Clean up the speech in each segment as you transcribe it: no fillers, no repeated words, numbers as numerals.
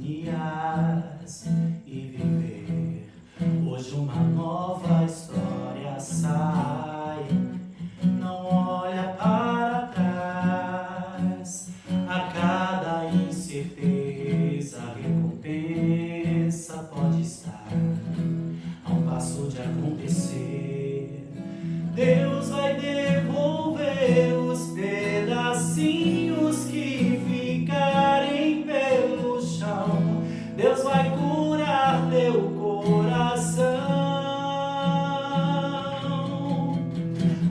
dias e viver. Hoje uma nova história sai, não olha para trás. A cada incerteza, a recompensa pode estar a um passo de acontecer. Deus vai devolver os pedacinhos que ficarem pelo chão. Deus vai curar teu coração.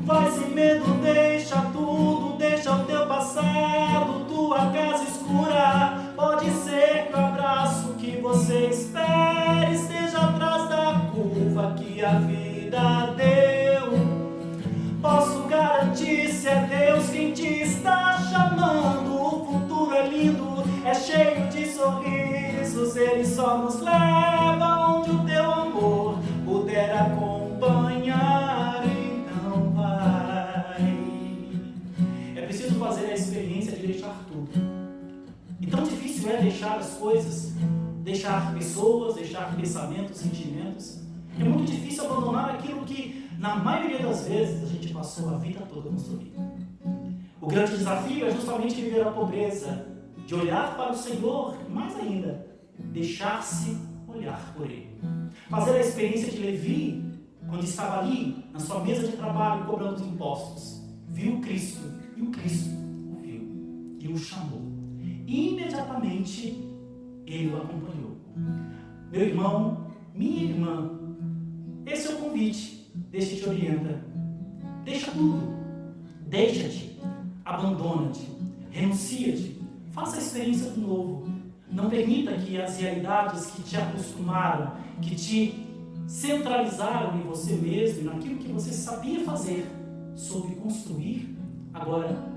Vai sem medo, deixa tudo, deixa o teu passado, tua casa escura. Pode ser que o abraço que você espera esteja atrás da curva que a vida deu. Posso garantir, se é Deus quem te está chamando, o futuro é lindo, é cheio de sorrisos. Ele só nos leva onde o teu amor puder acompanhar. Então vai. É preciso fazer a experiência de deixar tudo. E tão difícil é deixar as coisas, deixar pessoas, deixar pensamentos, sentimentos. É muito difícil abandonar aquilo que, na maioria das vezes, a gente passou a vida toda construindo. O grande desafio é justamente viver a pobreza, de olhar para o Senhor, e mais ainda, deixar-se olhar por Ele. Fazer a experiência de Levi, quando estava ali, na sua mesa de trabalho, cobrando os impostos, viu Cristo, e o Cristo o viu, e o chamou. E imediatamente, Ele o acompanhou. Meu irmão, minha irmã, esse é o convite deste Te Orienta. Deixa tudo. Deixa-te. Abandona-te. Renuncia-te. Faça a experiência do novo. Não permita que as realidades que te acostumaram, que te centralizaram em você mesmo e naquilo que você sabia fazer, soube construir, agora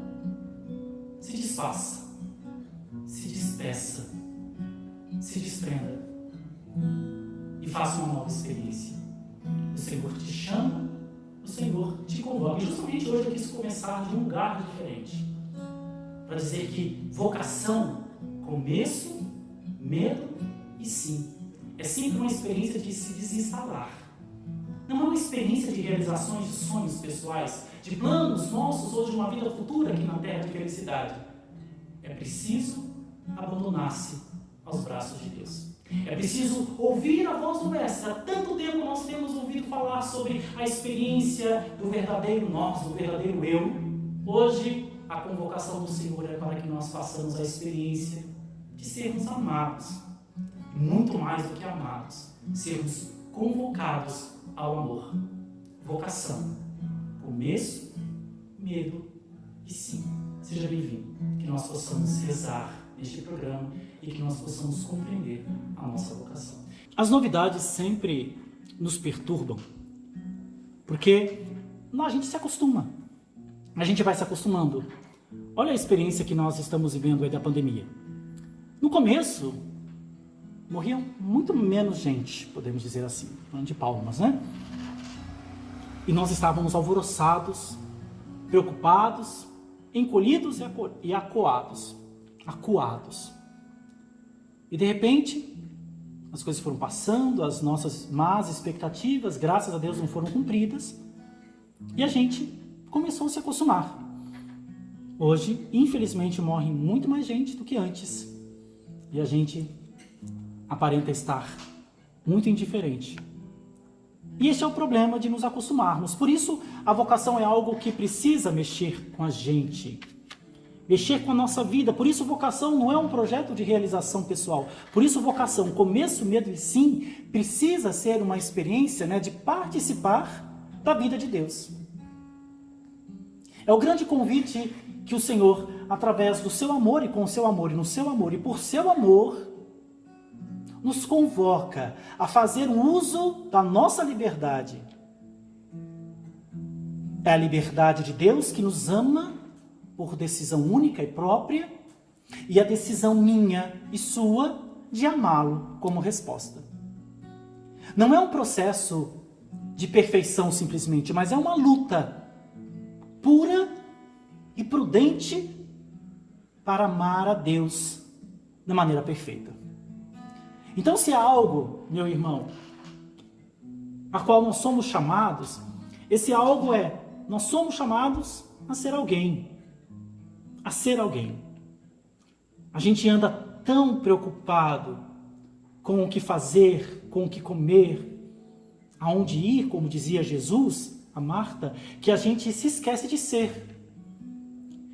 se desfaça, se despeça, se desprenda e faça uma nova experiência. O Senhor te chama, o Senhor te convoca. E justamente hoje eu quis começar de um lugar diferente, para dizer que vocação, começo, medo e sim. É sempre uma experiência de se desinstalar. Não é uma experiência de realizações de sonhos pessoais, de planos nossos ou de uma vida futura aqui na terra de felicidade. É preciso abandonar-se aos braços de Deus. É preciso ouvir a voz do Mestre. Há tanto tempo nós temos ouvido falar sobre a experiência do verdadeiro nós, do verdadeiro eu. Hoje, a convocação do Senhor é para que nós façamos a experiência de sermos amados. E muito mais do que amados, sermos convocados ao amor. Vocação, começo, medo e sim. Seja bem-vindo. Que nós possamos rezar neste programa e que nós possamos compreender a nossa vocação. As novidades sempre nos perturbam, porque a gente se acostuma, a gente vai se acostumando. Olha a experiência que nós estamos vivendo aí da pandemia. No começo, morriam muito menos gente, podemos dizer assim, falando de palmas, né? E nós estávamos alvoroçados, preocupados, encolhidos e acuados. E de repente, as coisas foram passando, as nossas más expectativas, graças a Deus, não foram cumpridas, e a gente começou a se acostumar. Hoje, infelizmente, morre muito mais gente do que antes, e a gente aparenta estar muito indiferente. E esse é o problema de nos acostumarmos. Por isso, a vocação é algo que precisa mexer com a gente, mexer com a nossa vida. Por isso, vocação não é um projeto de realização pessoal. Por isso, vocação, começo, medo e sim, precisa ser uma experiência, de participar da vida de Deus. É o grande convite que o Senhor, através do seu amor e com o seu amor e no seu amor e por seu amor, nos convoca a fazer uso da nossa liberdade. É a liberdade de Deus que nos ama por decisão única e própria, e a decisão minha e sua de amá-lo como resposta. Não é um processo de perfeição simplesmente, mas é uma luta pura e prudente para amar a Deus da maneira perfeita. Então, se há algo, meu irmão, a qual nós somos chamados, esse algo nós somos chamados a ser alguém. A ser alguém. A gente anda tão preocupado com o que fazer, com o que comer, aonde ir, como dizia Jesus a Marta, que a gente se esquece de ser.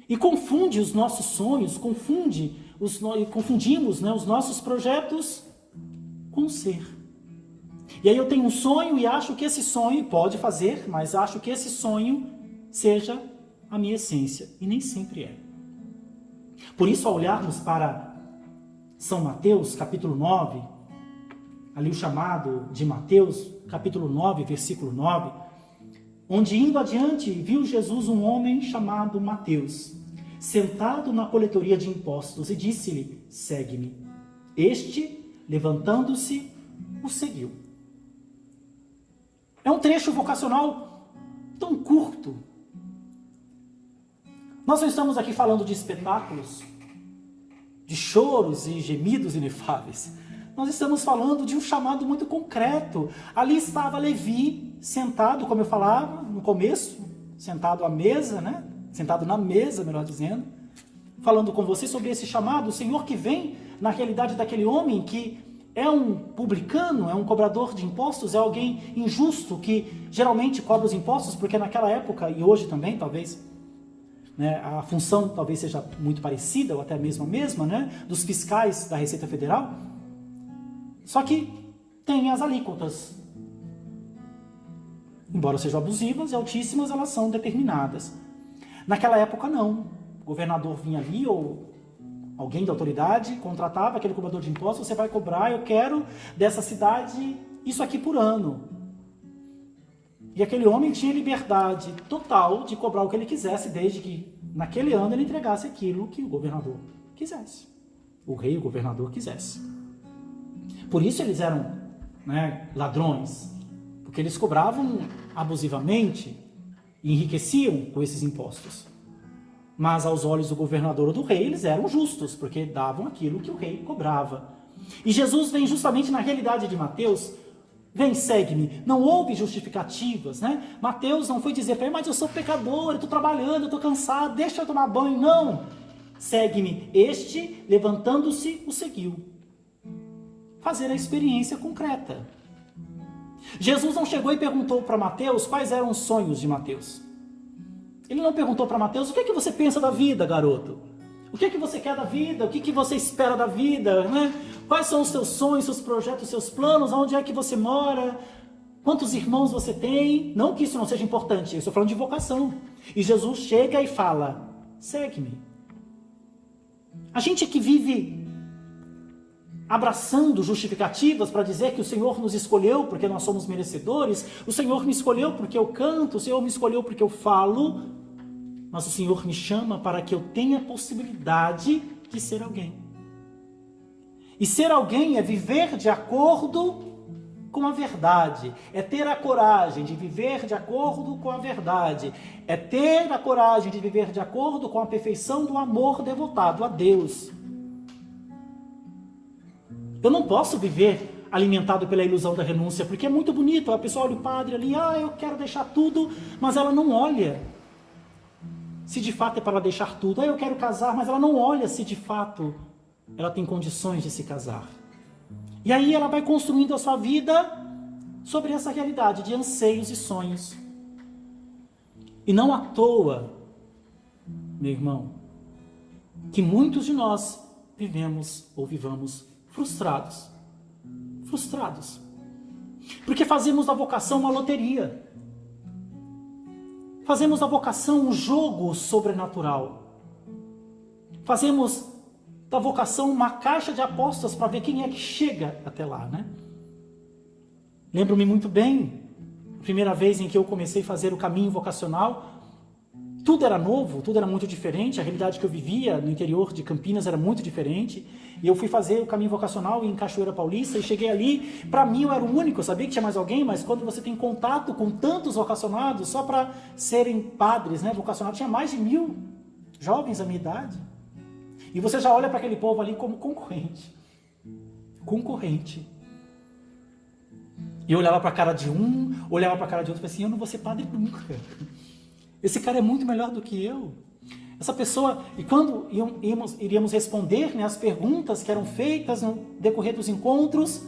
E confunde os nossos sonhos, confundimos, né, os nossos projetos com o ser. E aí eu tenho um sonho e acho que esse sonho pode fazer, mas acho que esse sonho seja a minha essência. E nem sempre é. Por isso, ao olharmos para São Mateus, capítulo 9, ali o chamado de Mateus, capítulo 9, versículo 9, onde indo adiante, viu Jesus um homem chamado Mateus, sentado na coletoria de impostos, e disse-lhe: segue-me. Este, levantando-se, o seguiu. É um trecho vocacional tão curto. Nós não estamos aqui falando de espetáculos, de choros e gemidos inefáveis. Nós estamos falando de um chamado muito concreto. Ali estava Levi, sentado, como eu falava no começo, sentado à mesa, né? Sentado na mesa, melhor dizendo, falando com você sobre esse chamado. O Senhor que vem na realidade daquele homem que é um publicano, é um cobrador de impostos, é alguém injusto que geralmente cobra os impostos, porque naquela época, e hoje também, talvez, né, a função talvez seja muito parecida, ou até mesmo a mesma, né, dos fiscais da Receita Federal, só que tem as alíquotas. Embora sejam abusivas e altíssimas, elas são determinadas. Naquela época não. O governador vinha ali, ou alguém da autoridade contratava aquele cobrador de impostos: você vai cobrar, eu quero dessa cidade isso aqui por ano. E aquele homem tinha liberdade total de cobrar o que ele quisesse, desde que naquele ano ele entregasse aquilo que o governador quisesse. O rei, o governador quisesse. Por isso eles eram, né, ladrões, porque eles cobravam abusivamente e enriqueciam com esses impostos. Mas aos olhos do governador ou do rei, eles eram justos, porque davam aquilo que o rei cobrava. E Jesus vem justamente na realidade de Mateus: vem, segue-me. Não houve justificativas, né? Mateus não foi dizer para ele: mas eu sou pecador, eu estou trabalhando, eu estou cansado, deixa eu tomar banho. Não. Segue-me. Este, levantando-se, o seguiu. Fazer a experiência concreta. Jesus não chegou e perguntou para Mateus quais eram os sonhos de Mateus. Ele não perguntou para Mateus: o que é que você pensa da vida, garoto? O que é que você quer da vida? O que é que você espera da vida? Né? Quais são os seus sonhos, seus projetos, seus planos? Onde é que você mora? Quantos irmãos você tem? Não que isso não seja importante, eu estou falando de vocação. E Jesus chega e fala: segue-me. A gente que vive abraçando justificativas para dizer que o Senhor nos escolheu porque nós somos merecedores, o Senhor me escolheu porque eu canto, o Senhor me escolheu porque eu falo, mas o Senhor me chama para que eu tenha a possibilidade de ser alguém. E ser alguém é viver de acordo com a verdade, é ter a coragem de viver de acordo com a verdade, é ter a coragem de viver de acordo com a perfeição do amor devotado a Deus. Eu não posso viver alimentado pela ilusão da renúncia, porque é muito bonito. A pessoa olha o padre ali: eu quero deixar tudo, mas ela não olha se de fato é para ela deixar tudo. Eu quero casar, mas ela não olha se de fato ela tem condições de se casar. E aí ela vai construindo a sua vida sobre essa realidade de anseios e sonhos. E não à toa, meu irmão, que muitos de nós vivemos ou vivamos frustrados. Frustrados. Porque fazemos da vocação uma loteria. Fazemos da vocação um jogo sobrenatural. Fazemos da vocação uma caixa de apostas para ver quem é que chega até lá, né? Lembro-me muito bem, a primeira vez em que eu comecei a fazer o caminho vocacional, tudo era novo, tudo era muito diferente, a realidade que eu vivia no interior de Campinas era muito diferente, e eu fui fazer o caminho vocacional em Cachoeira Paulista, e cheguei ali, para mim eu era o único, eu sabia que tinha mais alguém, mas quando você tem contato com tantos vocacionados, só para serem padres, né, vocacionados, tinha mais de 1000 jovens da minha idade, e você já olha para aquele povo ali como concorrente. concorrente. E eu olhava para a cara de um, olhava para a cara de outro e falei assim, eu não vou ser padre nunca. Esse cara é muito melhor do que eu. Essa pessoa, e quando iríamos responder, né, as perguntas que eram feitas no decorrer dos encontros,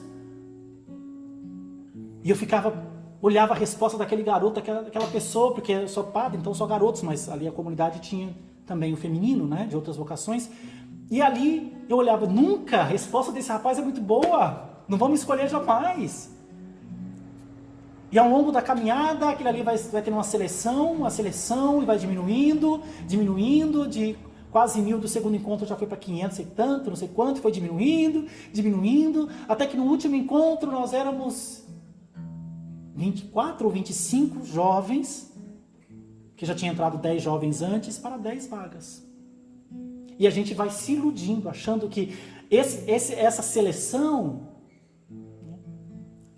e eu olhava a resposta daquele garoto, daquela pessoa, porque eu sou padre, então só garotos, mas ali a comunidade tinha também o feminino, né, de outras vocações, e ali eu olhava, nunca, a resposta desse rapaz é muito boa, não vamos escolher jamais. E ao longo da caminhada, aquilo ali vai ter uma seleção, e vai diminuindo, de quase 1000 do segundo encontro já foi para 500 e tanto, não sei quanto, foi diminuindo, até que no último encontro nós éramos 24 ou 25 jovens, que já tinha entrado 10 jovens antes, para 10 vagas. E a gente vai se iludindo, achando que essa seleção,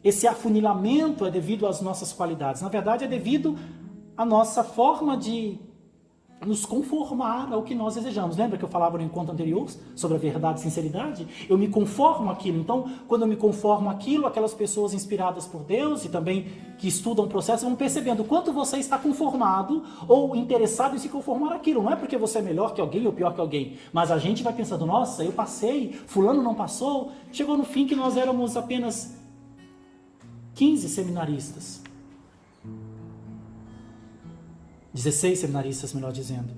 esse afunilamento é devido às nossas qualidades. Na verdade, é devido à nossa forma de nos conformar ao que nós desejamos. Lembra que eu falava no encontro anterior sobre a verdade e sinceridade? Eu me conformo àquilo. Então, quando eu me conformo àquilo, aquelas pessoas inspiradas por Deus e também que estudam o processo vão percebendo o quanto você está conformado ou interessado em se conformar àquilo. Não é porque você é melhor que alguém ou pior que alguém, mas a gente vai pensando, nossa, eu passei, fulano não passou. Chegou no fim que nós éramos apenas 15 seminaristas. 16 seminaristas, melhor dizendo.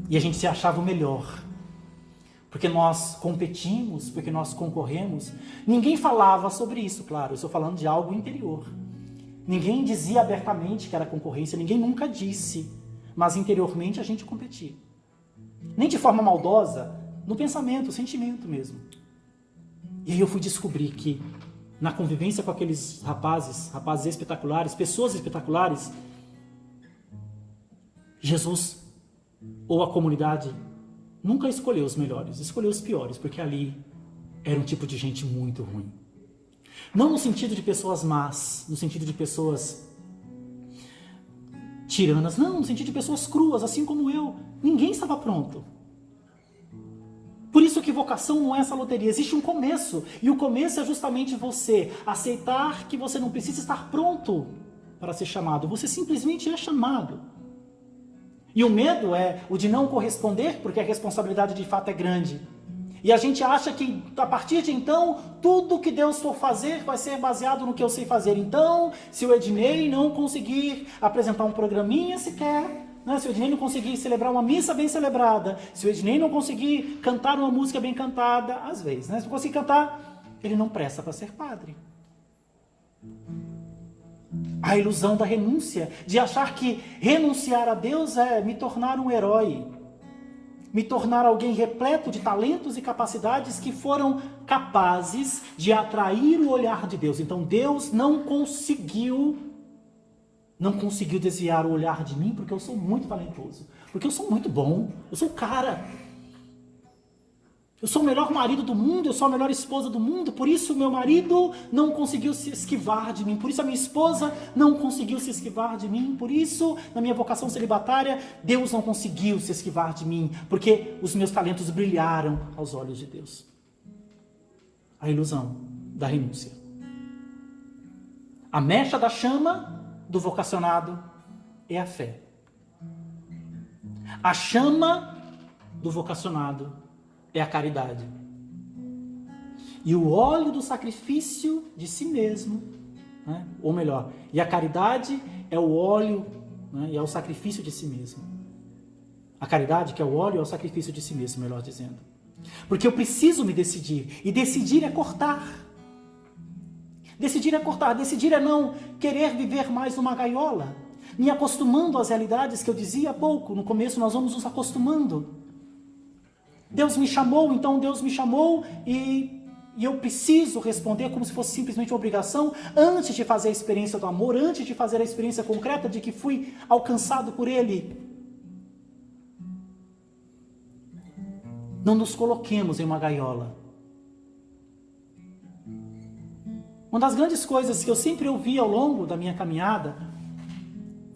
E a gente se achava o melhor. Porque nós competimos, porque nós concorremos. Ninguém falava sobre isso, claro. Eu estou falando de algo interior. Ninguém dizia abertamente que era concorrência. Ninguém nunca disse. Mas interiormente a gente competia. Nem de forma maldosa, no pensamento, sentimento mesmo. E aí eu fui descobrir que na convivência com aqueles rapazes espetaculares, pessoas espetaculares, Jesus ou a comunidade nunca escolheu os melhores, escolheu os piores, porque ali era um tipo de gente muito ruim. Não no sentido de pessoas más, no sentido de pessoas tiranas, não, no sentido de pessoas cruas, assim como eu. Ninguém estava pronto. Por isso que vocação não é essa loteria, existe um começo. E o começo é justamente você aceitar que você não precisa estar pronto para ser chamado. Você simplesmente é chamado. E o medo é o de não corresponder, porque a responsabilidade de fato é grande. E a gente acha que a partir de então, tudo que Deus for fazer vai ser baseado no que eu sei fazer. Então, se o Ednei não conseguir apresentar um programinha sequer, né? Se o Ednei não conseguir celebrar uma missa bem celebrada, se o Ednei não conseguir cantar uma música bem cantada, às vezes, né? Se não conseguir cantar, ele não presta para ser padre. A ilusão da renúncia, de achar que renunciar a Deus é me tornar um herói, me tornar alguém repleto de talentos e capacidades que foram capazes de atrair o olhar de Deus. Então Deus não conseguiu desviar o olhar de mim porque eu sou muito talentoso, porque eu sou muito bom, eu sou o cara. Eu sou o melhor marido do mundo, eu sou a melhor esposa do mundo, por isso o meu marido não conseguiu se esquivar de mim, por isso a minha esposa não conseguiu se esquivar de mim, por isso, na minha vocação celibatária, Deus não conseguiu se esquivar de mim, porque os meus talentos brilharam aos olhos de Deus. A ilusão da renúncia. A mecha da chama do vocacionado é a fé. A chama do vocacionado é a caridade. E o óleo do sacrifício de si mesmo, né? Ou melhor, e a caridade é o óleo, né? E é o sacrifício de si mesmo. A caridade, que é o óleo, é o sacrifício de si mesmo, melhor dizendo. Porque eu preciso me decidir, e decidir é cortar. Decidir é cortar, decidir é não querer viver mais numa gaiola, me acostumando às realidades que eu dizia há pouco. No começo nós vamos nos acostumando. Deus me chamou, então Deus me chamou e eu preciso responder como se fosse simplesmente uma obrigação antes de fazer a experiência do amor, antes de fazer a experiência concreta de que fui alcançado por Ele. Não nos coloquemos em uma gaiola. Uma das grandes coisas que eu sempre ouvi ao longo da minha caminhada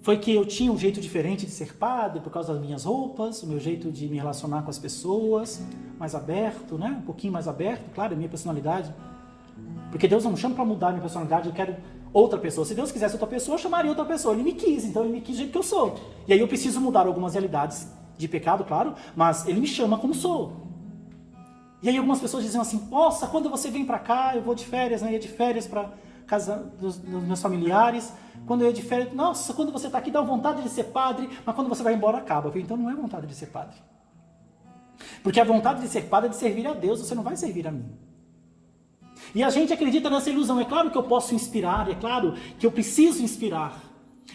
Foi que eu tinha um jeito diferente de ser padre por causa das minhas roupas, o meu jeito de me relacionar com as pessoas, mais aberto, né? Um pouquinho mais aberto, claro, a minha personalidade. Porque Deus não me chama para mudar a minha personalidade, eu quero outra pessoa. Se Deus quisesse outra pessoa, eu chamaria outra pessoa. Ele me quis, então ele me quis do jeito que eu sou. E aí eu preciso mudar algumas realidades de pecado, claro, mas ele me chama como sou. E aí algumas pessoas diziam assim, nossa, quando você vem para cá, eu vou de férias, né? Eu ia de férias para casa dos meus familiares. Quando eu ia de férias, nossa, quando você está aqui dá vontade de ser padre, mas quando você vai embora acaba. Eu falei, então não é vontade de ser padre. Porque a vontade de ser padre é de servir a Deus, você não vai servir a mim. E a gente acredita nessa ilusão. É claro que eu posso inspirar, é claro que eu preciso inspirar.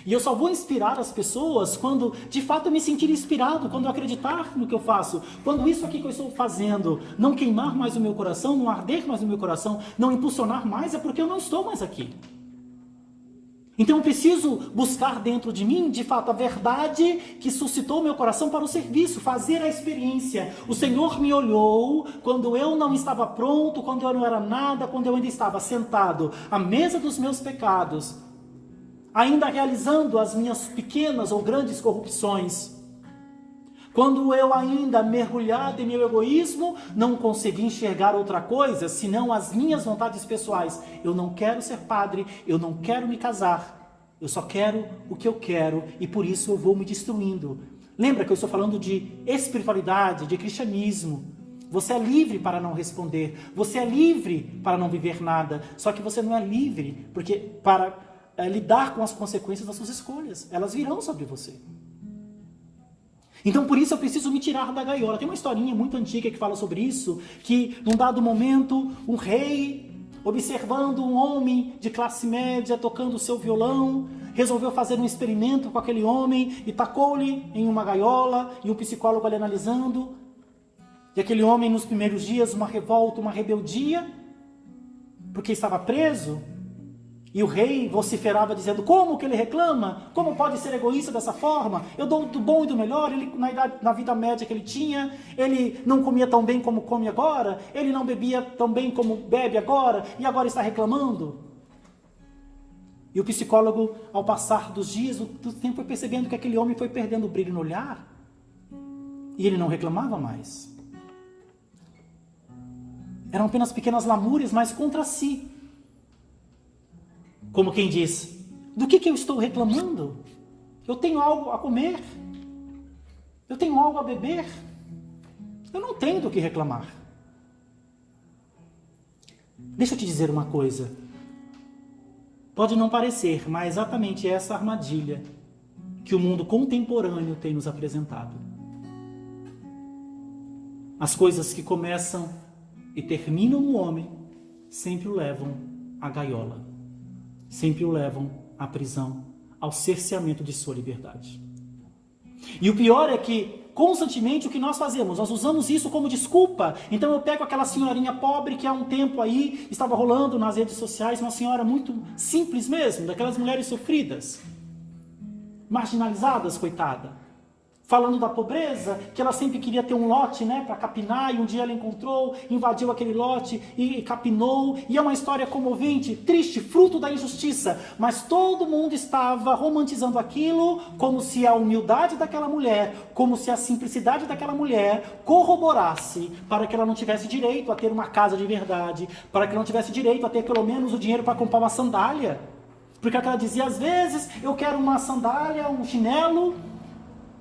E eu só vou inspirar as pessoas quando de fato eu me sentir inspirado, quando eu acreditar no que eu faço. Quando isso aqui que eu estou fazendo não queimar mais o meu coração, não arder mais o meu coração, não impulsionar mais, é porque eu não estou mais aqui. Então eu preciso buscar dentro de mim, de fato, a verdade que suscitou meu coração para o serviço, fazer a experiência. O Senhor me olhou quando eu não estava pronto, quando eu não era nada, quando eu ainda estava sentado à mesa dos meus pecados, ainda realizando as minhas pequenas ou grandes corrupções. Quando eu ainda mergulhado em meu egoísmo, não consegui enxergar outra coisa, senão as minhas vontades pessoais. Eu não quero ser padre, eu não quero me casar, eu só quero o que eu quero e por isso eu vou me destruindo. Lembra que eu estou falando de espiritualidade, de cristianismo. Você é livre para não responder, você é livre para não viver nada, só que você não é livre para lidar com as consequências das suas escolhas. Elas virão sobre você. Então por isso eu preciso me tirar da gaiola. Tem uma historinha muito antiga que fala sobre isso, que num dado momento um rei, observando um homem de classe média tocando o seu violão, resolveu fazer um experimento com aquele homem e tacou-lhe em uma gaiola, e o psicólogo ali analisando. E aquele homem nos primeiros dias, uma revolta, uma rebeldia, porque estava preso. E o rei vociferava dizendo, como que ele reclama? Como pode ser egoísta dessa forma? Eu dou do bom e do melhor. Ele, na vida média que ele tinha, ele não comia tão bem como come agora, ele não bebia tão bem como bebe agora, e agora está reclamando. E o psicólogo, ao passar dos dias, do tempo, foi percebendo que aquele homem foi perdendo o brilho no olhar, e ele não reclamava mais. Eram apenas pequenas lamúrias, mas contra si. Como quem diz, do que eu estou reclamando? Eu tenho algo a comer, eu tenho algo a beber, eu não tenho do que reclamar. Deixa eu te dizer uma coisa, pode não parecer, mas é exatamente essa armadilha que o mundo contemporâneo tem nos apresentado. As coisas que começam e terminam no homem sempre o levam à gaiola. Sempre o levam à prisão, ao cerceamento de sua liberdade. E o pior é que, constantemente, o que nós fazemos? Nós usamos isso como desculpa. Então eu pego aquela senhorinha pobre que há um tempo aí estava rolando nas redes sociais, uma senhora muito simples mesmo, daquelas mulheres sofridas, marginalizadas, coitada. Falando da pobreza, que ela sempre queria ter um lote, né, para capinar, e um dia ela encontrou, invadiu aquele lote e capinou, e é uma história comovente, triste, fruto da injustiça, mas todo mundo estava romantizando aquilo como se a humildade daquela mulher, como se a simplicidade daquela mulher corroborasse para que ela não tivesse direito a ter uma casa de verdade, para que ela não tivesse direito a ter pelo menos o dinheiro para comprar uma sandália, porque ela dizia, às vezes eu quero uma sandália, um chinelo,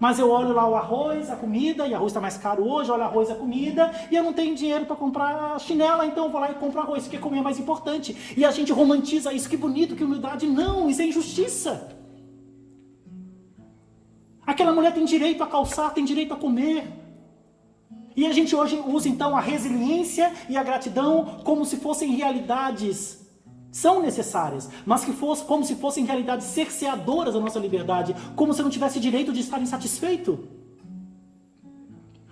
mas eu olho lá o arroz, a comida, e arroz está mais caro hoje, olho arroz e a comida, e eu não tenho dinheiro para comprar a chinela, então eu vou lá e compro arroz, porque comer é mais importante. E a gente romantiza isso, que bonito, que humildade. Não, isso é injustiça. Aquela mulher tem direito a calçar, tem direito a comer. E a gente hoje usa então a resiliência e a gratidão como se fossem realidades. São necessárias, mas que fosse como se fossem realidades cerceadoras da nossa liberdade, como se eu não tivesse direito de estar insatisfeito,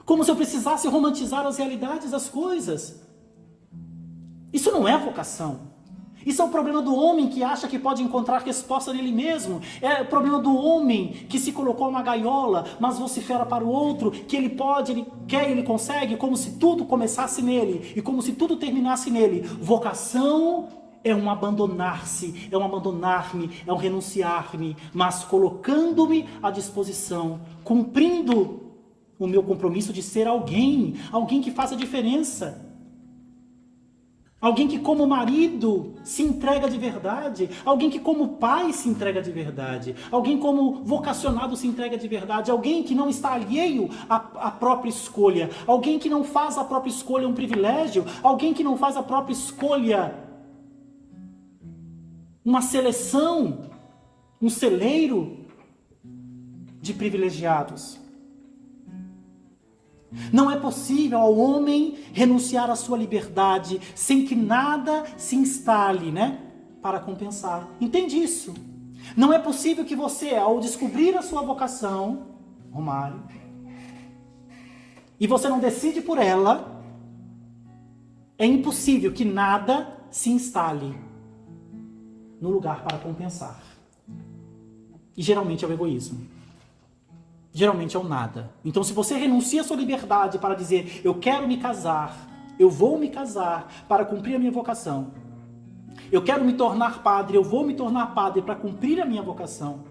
como se eu precisasse romantizar as realidades das coisas. Isso não é vocação. Isso é o problema do homem que acha que pode encontrar resposta nele mesmo. É o problema do homem que se colocou numa gaiola, mas vocifera para o outro, que ele pode, ele quer, ele consegue, como se tudo começasse nele e como se tudo terminasse nele. Vocação é um abandonar-se, é um abandonar-me, é um renunciar-me, mas colocando-me à disposição, cumprindo o meu compromisso de ser alguém que faça diferença. Alguém que como marido se entrega de verdade, alguém que como pai se entrega de verdade, alguém como vocacionado se entrega de verdade, alguém que não está alheio à própria escolha, alguém que não faz a própria escolha um privilégio, alguém que não faz a própria escolha uma seleção, um celeiro de privilegiados. Não é possível ao homem renunciar à sua liberdade sem que nada se instale, para compensar. Entende isso? Não é possível que você, ao descobrir a sua vocação, Romário, e você não decide por ela, é impossível que nada se instale no lugar para compensar. E geralmente é o egoísmo. Geralmente é o nada. Então, se você renuncia à sua liberdade para dizer, eu quero me casar, eu vou me casar para cumprir a minha vocação, eu quero me tornar padre, eu vou me tornar padre para cumprir a minha vocação,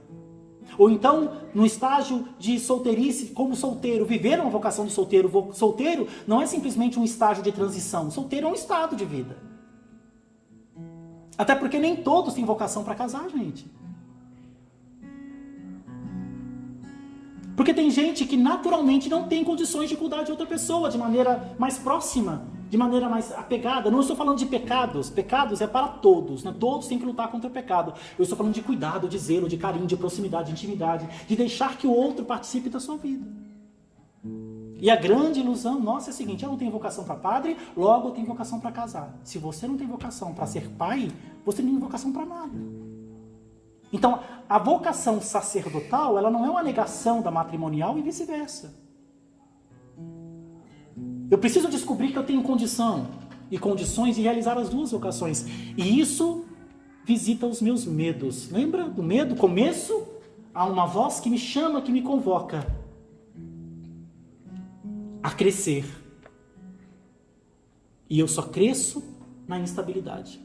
ou então, no estágio de solteirice, como solteiro, viver uma vocação de solteiro. Solteiro não é simplesmente um estágio de transição, solteiro é um estado de vida. Até porque nem todos têm vocação para casar, gente. Porque tem gente que naturalmente não tem condições de cuidar de outra pessoa de maneira mais próxima, de maneira mais apegada. Não estou falando de pecados. Pecados é para todos, Todos têm que lutar contra o pecado. Eu estou falando de cuidado, de zelo, de carinho, de proximidade, de intimidade, de deixar que o outro participe da sua vida. E a grande ilusão nossa é a seguinte: eu não tenho vocação para padre, logo eu tenho vocação para casar. Se você não tem vocação para ser pai, você não tem vocação para nada. Então, a vocação sacerdotal, ela não é uma negação da matrimonial e vice-versa. Eu preciso descobrir que eu tenho condição e condições de realizar as duas vocações. E isso visita os meus medos. Lembra do medo? Começo, há uma voz que me chama, que me convoca a crescer. E eu só cresço na instabilidade.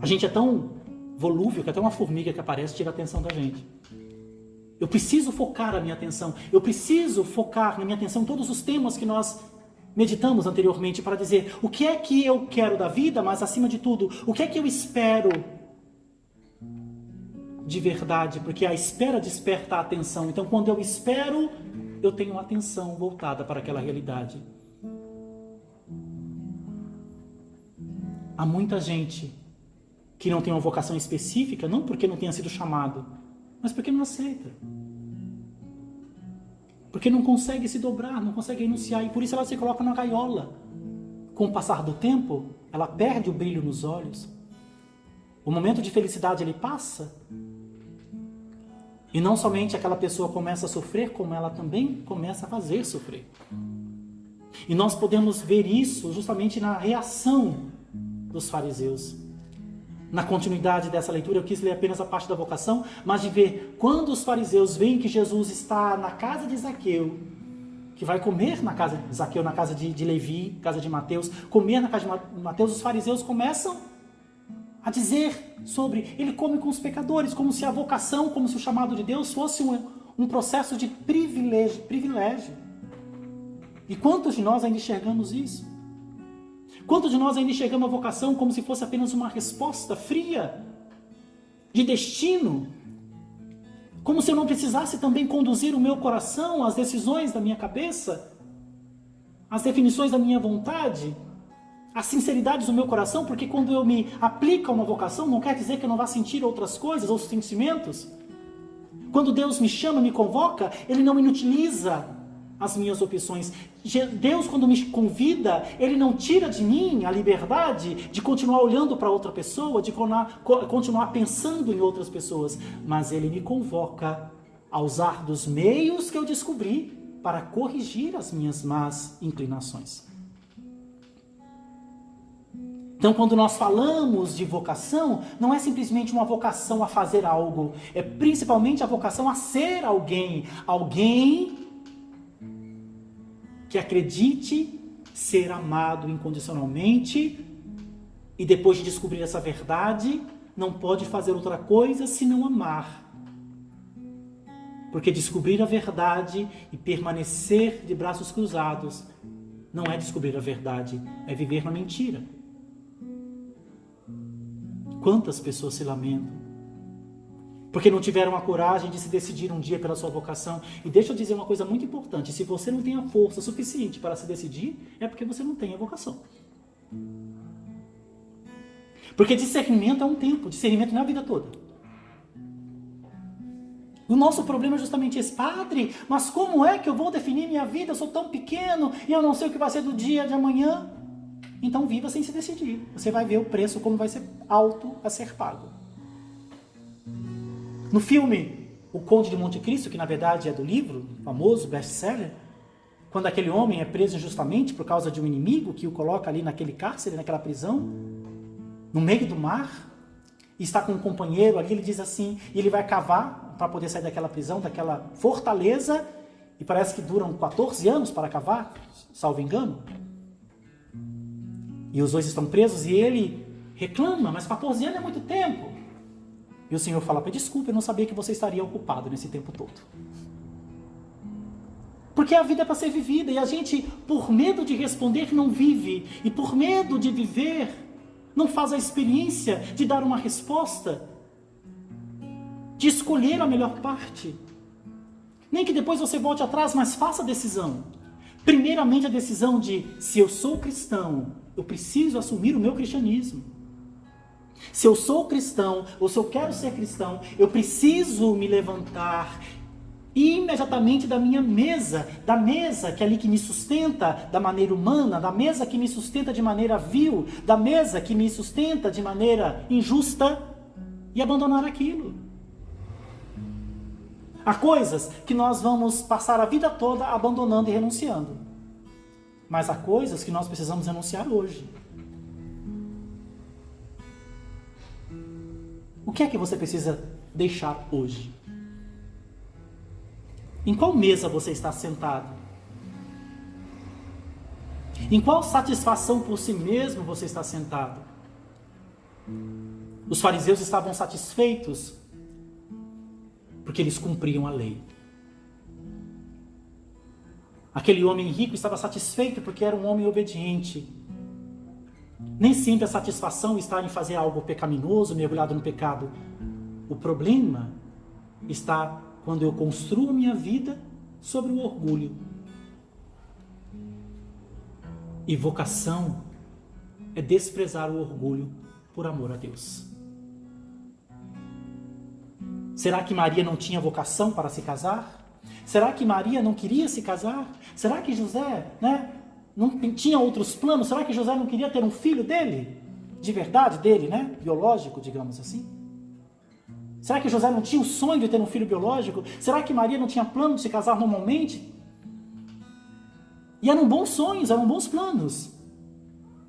A gente é tão volúvel que até uma formiga que aparece tira a atenção da gente. Eu preciso focar a minha atenção. Eu preciso focar na minha atenção todos os temas que nós meditamos anteriormente para dizer o que é que eu quero da vida, mas acima de tudo, o que é que eu espero de verdade, porque a espera desperta a atenção. Então, quando eu espero, eu tenho a atenção voltada para aquela realidade. Há muita gente que não tem uma vocação específica, não porque não tenha sido chamado, mas porque não aceita. Porque não consegue se dobrar, não consegue renunciar, e por isso ela se coloca na gaiola. Com o passar do tempo, ela perde o brilho nos olhos. O momento de felicidade ele passa, e não somente aquela pessoa começa a sofrer, como ela também começa a fazer sofrer. E nós podemos ver isso justamente na reação dos fariseus. Na continuidade dessa leitura, eu quis ler apenas a parte da vocação, mas de ver quando os fariseus veem que Jesus está na casa de Zaqueu, que vai comer na casa de Zaqueu, na casa de Levi, casa de Mateus, comer na casa de Mateus, os fariseus começam a dizer sobre ele come com os pecadores, como se a vocação, como se o chamado de Deus fosse um processo de privilégio. E quantos de nós ainda enxergamos isso? Quantos de nós ainda enxergamos a vocação como se fosse apenas uma resposta fria, de destino? Como se eu não precisasse também conduzir o meu coração, as decisões da minha cabeça, as definições da minha vontade, as sinceridades do meu coração, porque quando eu me aplico a uma vocação, não quer dizer que eu não vá sentir outras coisas, outros sentimentos. Quando Deus me chama, me convoca, Ele não inutiliza as minhas opções. Deus, quando me convida, Ele não tira de mim a liberdade de continuar olhando para outra pessoa, de continuar pensando em outras pessoas, mas Ele me convoca a usar dos meios que eu descobri para corrigir as minhas más inclinações. Então, quando nós falamos de vocação, não é simplesmente uma vocação a fazer algo, é principalmente a vocação a ser alguém que acredite ser amado incondicionalmente E depois de descobrir essa verdade, não pode fazer outra coisa senão amar. Porque descobrir a verdade e permanecer de braços cruzados não é descobrir a verdade, é viver na mentira. Quantas pessoas se lamentam porque não tiveram a coragem de se decidir um dia pela sua vocação. E deixa eu dizer uma coisa muito importante: se você não tem a força suficiente para se decidir, é porque você não tem a vocação. Porque discernimento é um tempo, discernimento não é a vida toda. O nosso problema é justamente esse: padre, mas como é que eu vou definir minha vida? Eu sou tão pequeno e eu não sei o que vai ser do dia de amanhã. Então viva sem se decidir. Você vai ver o preço como vai ser alto a ser pago. No filme O Conde de Monte Cristo, que na verdade é do livro, famoso, best-seller, quando aquele homem é preso injustamente por causa de um inimigo que o coloca ali naquele cárcere, naquela prisão, no meio do mar, e está com um companheiro ali, ele diz assim, e ele vai cavar para poder sair daquela prisão, daquela fortaleza, e parece que duram 14 anos para cavar, salvo engano. E os dois estão presos e ele reclama, mas 14 anos é muito tempo. E o Senhor fala: desculpa, eu não sabia que você estaria ocupado nesse tempo todo. Porque a vida é para ser vivida e a gente, por medo de responder, não vive. E por medo de viver, não faz a experiência de dar uma resposta, de escolher a melhor parte. Nem que depois você volte atrás, mas faça a decisão. Primeiramente a decisão de: se eu sou cristão, eu preciso assumir o meu cristianismo. Se eu sou cristão, ou se eu quero ser cristão, eu preciso me levantar imediatamente da minha mesa, da mesa que é ali que me sustenta da maneira humana, da mesa que me sustenta de maneira vil, da mesa que me sustenta de maneira injusta, e abandonar aquilo. Há coisas que nós vamos passar a vida toda abandonando e renunciando, mas há coisas que nós precisamos renunciar hoje. O que é que você precisa deixar hoje? Em qual mesa você está sentado? Em qual satisfação por si mesmo você está sentado? Os fariseus estavam satisfeitos porque eles cumpriam a lei. Aquele homem rico estava satisfeito porque era um homem obediente. Nem sempre a satisfação está em fazer algo pecaminoso, mergulhado no pecado. O problema está quando eu construo minha vida sobre o orgulho. E vocação é desprezar o orgulho por amor a Deus. Será que Maria não tinha vocação para se casar? Será que Maria não queria se casar? Será que José, não tinha outros planos? Será que José não queria ter um filho dele? De verdade dele, biológico, digamos assim? Será que José não tinha o sonho de ter um filho biológico? Será que Maria não tinha plano de se casar normalmente? E eram bons sonhos, eram bons planos.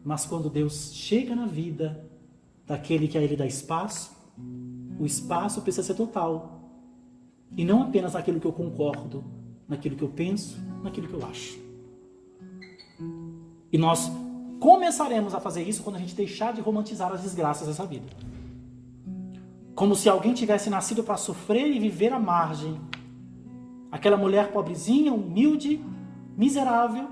Mas quando Deus chega na vida daquele que a ele dá espaço, o espaço precisa ser total. E não apenas naquilo que eu concordo, naquilo que eu penso, naquilo que eu acho. E nós começaremos a fazer isso quando a gente deixar de romantizar as desgraças dessa vida. Como se alguém tivesse nascido para sofrer e viver à margem. Aquela mulher pobrezinha, humilde, miserável,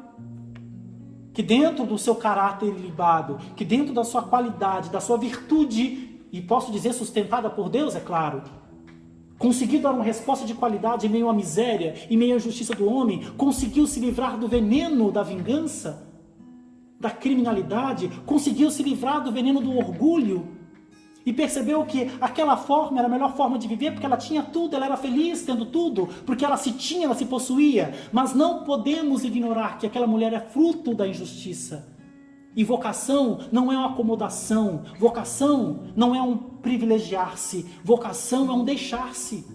que dentro do seu caráter ilibado, que dentro da sua qualidade, da sua virtude, e posso dizer sustentada por Deus, é claro, conseguiu dar uma resposta de qualidade em meio à miséria, em meio à injustiça do homem, conseguiu se livrar do veneno da vingança, da criminalidade, conseguiu se livrar do veneno do orgulho, e percebeu que aquela forma era a melhor forma de viver, porque ela tinha tudo, ela era feliz tendo tudo, porque ela se tinha, ela se possuía. Mas não podemos ignorar que aquela mulher é fruto da injustiça. E vocação não é uma acomodação, vocação não é um privilegiar-se, vocação é um deixar-se.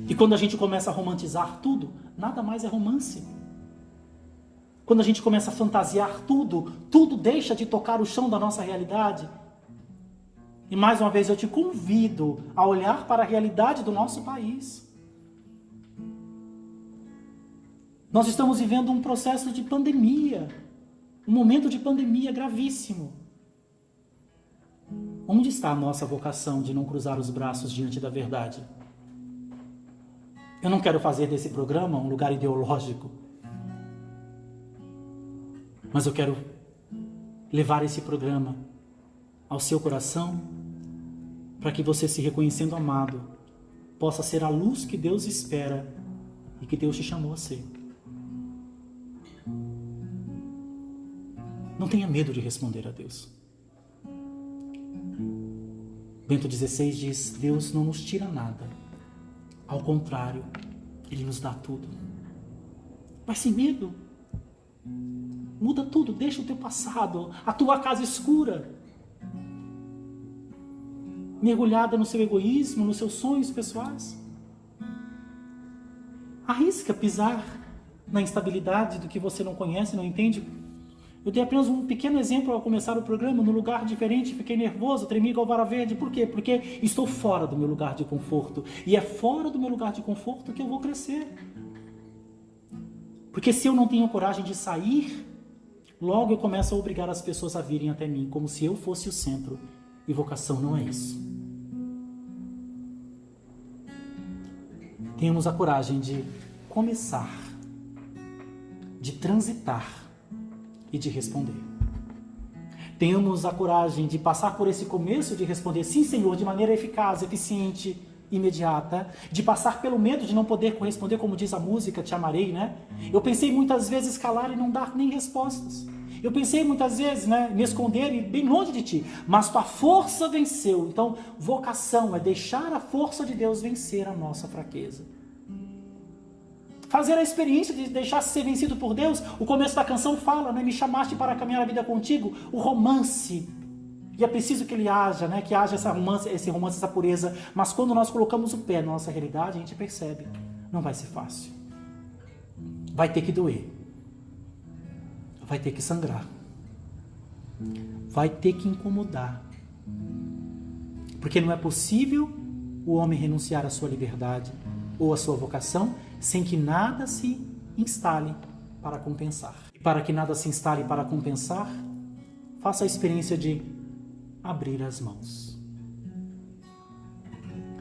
E quando a gente começa a romantizar tudo, nada mais é romance. Quando a gente começa a fantasiar tudo, tudo deixa de tocar o chão da nossa realidade. E mais uma vez eu te convido a olhar para a realidade do nosso país. Nós estamos vivendo um processo de pandemia. Um momento de pandemia gravíssimo. Onde está a nossa vocação de não cruzar os braços diante da verdade? Eu não quero fazer desse programa um lugar ideológico, mas eu quero levar esse programa ao seu coração para que você, se reconhecendo amado, possa ser a luz que Deus espera e que Deus te chamou a ser. Não tenha medo de responder a Deus. Bento XVI diz: Deus não nos tira nada. Ao contrário, Ele nos dá tudo. Mas sem medo. Muda tudo, deixa o teu passado, a tua casa escura, mergulhada no seu egoísmo, nos seus sonhos pessoais. Arrisca pisar na instabilidade do que você não conhece, não entende. Eu dei apenas um pequeno exemplo ao começar o programa, num lugar diferente, fiquei nervoso, tremi igual vara verde. Por quê? Porque estou fora do meu lugar de conforto. E é fora do meu lugar de conforto que eu vou crescer. Porque se eu não tenho coragem de sair, logo eu começo a obrigar as pessoas a virem até mim, como se eu fosse o centro. E vocação não é isso. Tenhamos a coragem de começar, de transitar e de responder. Tenhamos a coragem de passar por esse começo de responder sim, Senhor, de maneira eficaz, eficiente, imediata, de passar pelo medo de não poder corresponder, como diz a música, Te Amarei, né? Eu pensei muitas vezes calar e não dar nem respostas. Eu pensei muitas vezes, me esconder e bem longe de Ti, mas Tua força venceu. Então, vocação é deixar a força de Deus vencer a nossa fraqueza. Fazer a experiência de deixar-se ser vencido por Deus. O começo da canção fala, me chamaste para caminhar a vida contigo. O romance. E é preciso que ele haja, que haja esse romance, essa pureza. Mas quando nós colocamos o pé na nossa realidade, a gente percebe. Não vai ser fácil. Vai ter que doer. Vai ter que sangrar. Vai ter que incomodar. Porque não é possível o homem renunciar à sua liberdade ou à sua vocação sem que nada se instale para compensar. E para que nada se instale para compensar, faça a experiência de abrir as mãos.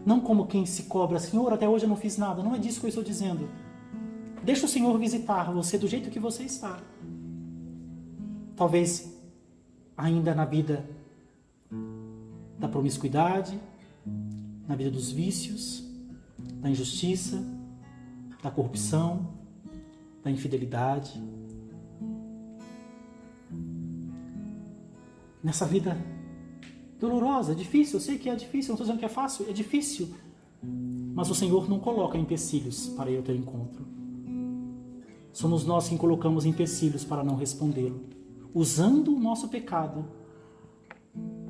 Não como quem se cobra, Senhor, até hoje eu não fiz nada. Não é disso que eu estou dizendo. Deixa o Senhor visitar você do jeito que você está. Talvez ainda na vida da promiscuidade, na vida dos vícios, da injustiça, da corrupção, da infidelidade. Nessa vida dolorosa, difícil, eu sei que é difícil, não estou dizendo que é fácil, é difícil. Mas o Senhor não coloca empecilhos para eu ter encontro. Somos nós quem colocamos empecilhos para não respondê-lo, usando o nosso pecado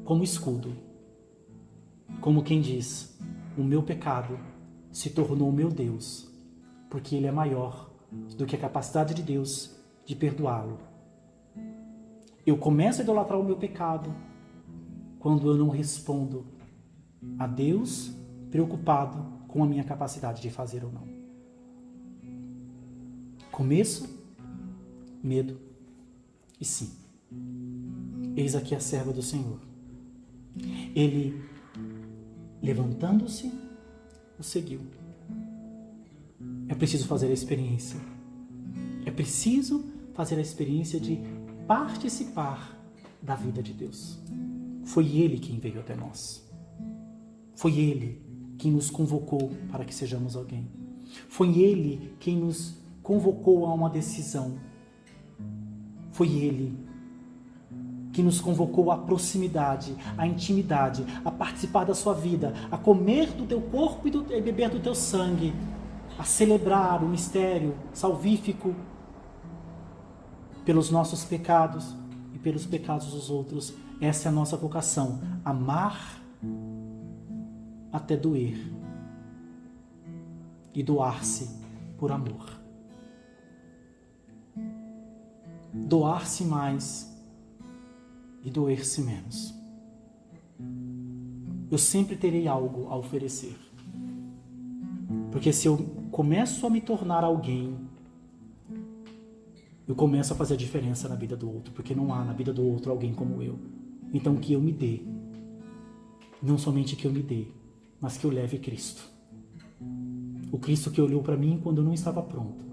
como escudo. Como quem diz, o meu pecado se tornou o meu Deus, porque Ele é maior do que a capacidade de Deus de perdoá-lo. Eu começo a idolatrar o meu pecado quando eu não respondo a Deus preocupado com a minha capacidade de fazer ou não. Começo, medo e sim. Eis aqui a serva do Senhor. Ele, levantando-se, o seguiu. É preciso fazer a experiência. É preciso fazer a experiência de participar da vida de Deus. Foi Ele quem veio até nós. Foi Ele quem nos convocou para que sejamos alguém. Foi Ele quem nos convocou a uma decisão. Foi Ele que nos convocou à proximidade, à intimidade, a participar da sua vida, a comer do teu corpo e beber do teu sangue, a celebrar o mistério salvífico pelos nossos pecados e pelos pecados dos outros. Essa é a nossa vocação, amar até doer e doar-se por amor. Doar-se mais e doer-se menos. Eu sempre terei algo a oferecer. Porque se eu começo a me tornar alguém eu começo a fazer a diferença na vida do outro, porque não há na vida do outro alguém como eu. Então que eu me dê, não somente que eu me dê, mas que eu leve Cristo. O Cristo que olhou para mim quando eu não estava pronto.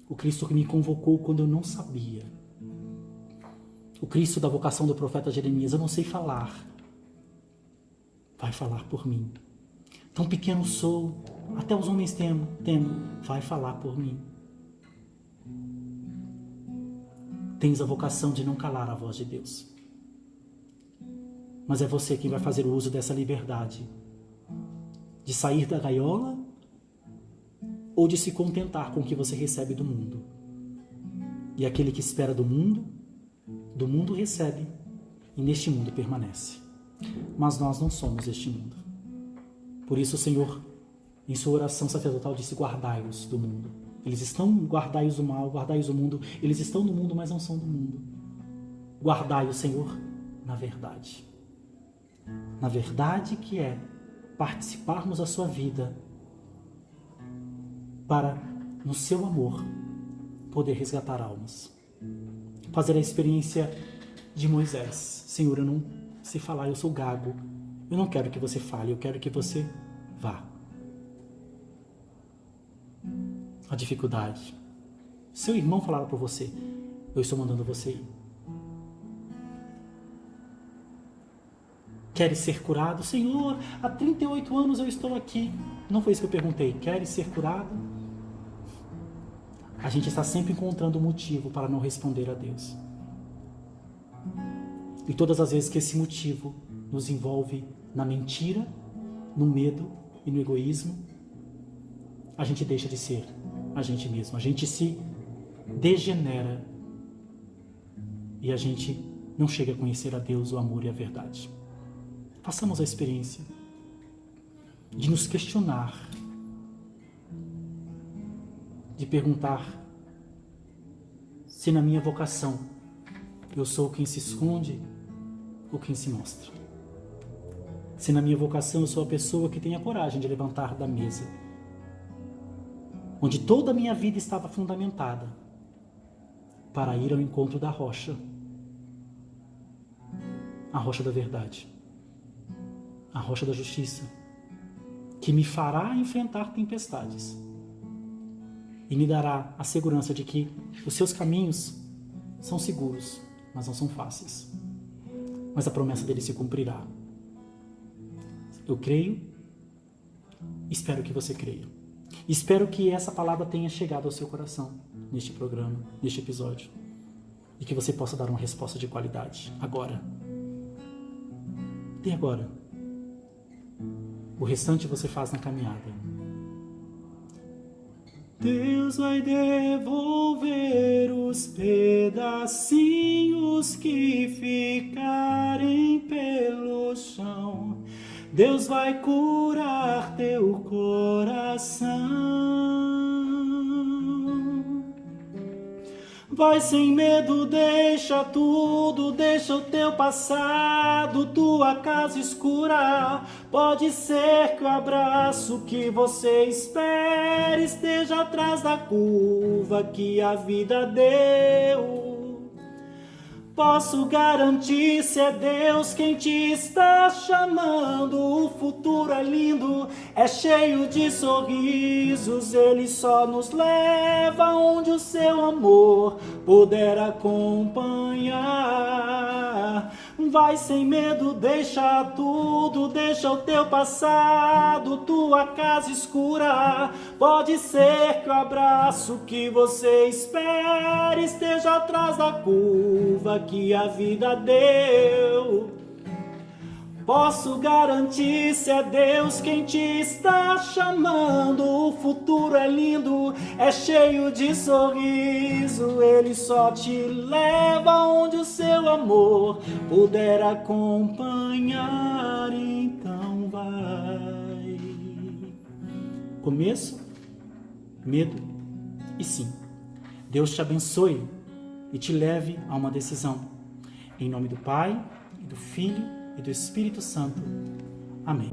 O Cristo que me convocou quando eu não sabia. O Cristo da vocação do profeta Jeremias, eu não sei falar. Vai falar por mim. Tão pequeno sou, até os homens temo, vai falar por mim. Tens a vocação de não calar a voz de Deus. Mas é você quem vai fazer o uso dessa liberdade. De sair da gaiola ou de se contentar com o que você recebe do mundo. E aquele que espera do mundo recebe e neste mundo permanece. Mas nós não somos este mundo. Por isso o Senhor, em sua oração sacerdotal, disse: guardai-os do mundo. Eles estão, guardai-os do mal, guardai-os do mundo. Eles estão no mundo, mas não são do mundo. Guardai o Senhor na verdade. Na verdade que é participarmos da sua vida para, no seu amor, poder resgatar almas. Fazer a experiência de Moisés. Senhor, eu não sei falar, eu sou gago. Eu não quero que você fale, eu quero que você vá. A dificuldade. Seu irmão falar por você, eu estou mandando você ir. Queres ser curado? Senhor, há 38 anos eu estou aqui. Não foi isso que eu perguntei. Queres ser curado? A gente está sempre encontrando um motivo para não responder a Deus. E todas as vezes que esse motivo nos envolve na mentira, no medo e no egoísmo, a gente deixa de ser a gente mesmo. A gente se degenera e a gente não chega a conhecer a Deus, o amor e a verdade. Façamos a experiência de nos questionar, de perguntar se na minha vocação eu sou quem se esconde ou quem se mostra. Se na minha vocação eu sou a pessoa que tem a coragem de levantar da mesa, onde toda a minha vida estava fundamentada, para ir ao encontro da rocha, a rocha da verdade, a rocha da justiça, que me fará enfrentar tempestades e me dará a segurança de que os seus caminhos são seguros, mas não são fáceis. Mas a promessa dele se cumprirá. Eu creio, espero que você creia. Espero que essa palavra tenha chegado ao seu coração neste programa, neste episódio, e que você possa dar uma resposta de qualidade agora. E agora? O restante você faz na caminhada. Deus vai devolver os pedacinhos que ficarem pelo chão. Deus vai curar teu coração. Vai sem medo, deixa tudo, deixa o teu passado, tua casa escura. Pode ser que o abraço que você espera esteja atrás da curva que a vida deu. Posso garantir, se é Deus quem te está chamando, o futuro é lindo, é cheio de sorrisos, Ele só nos leva onde o seu amor puder acompanhar. Vai sem medo, deixa tudo, deixa o teu passado, tua casa escura. Pode ser que o abraço que você espera esteja atrás da curva que a vida deu. Posso garantir, se é Deus quem te está chamando, o futuro é lindo, é cheio de sorriso, Ele só te leva onde o seu amor puder acompanhar, então vai. Começo, medo e sim. Deus te abençoe e te leve a uma decisão. Em nome do Pai, e do Filho e do Espírito Santo. Amém.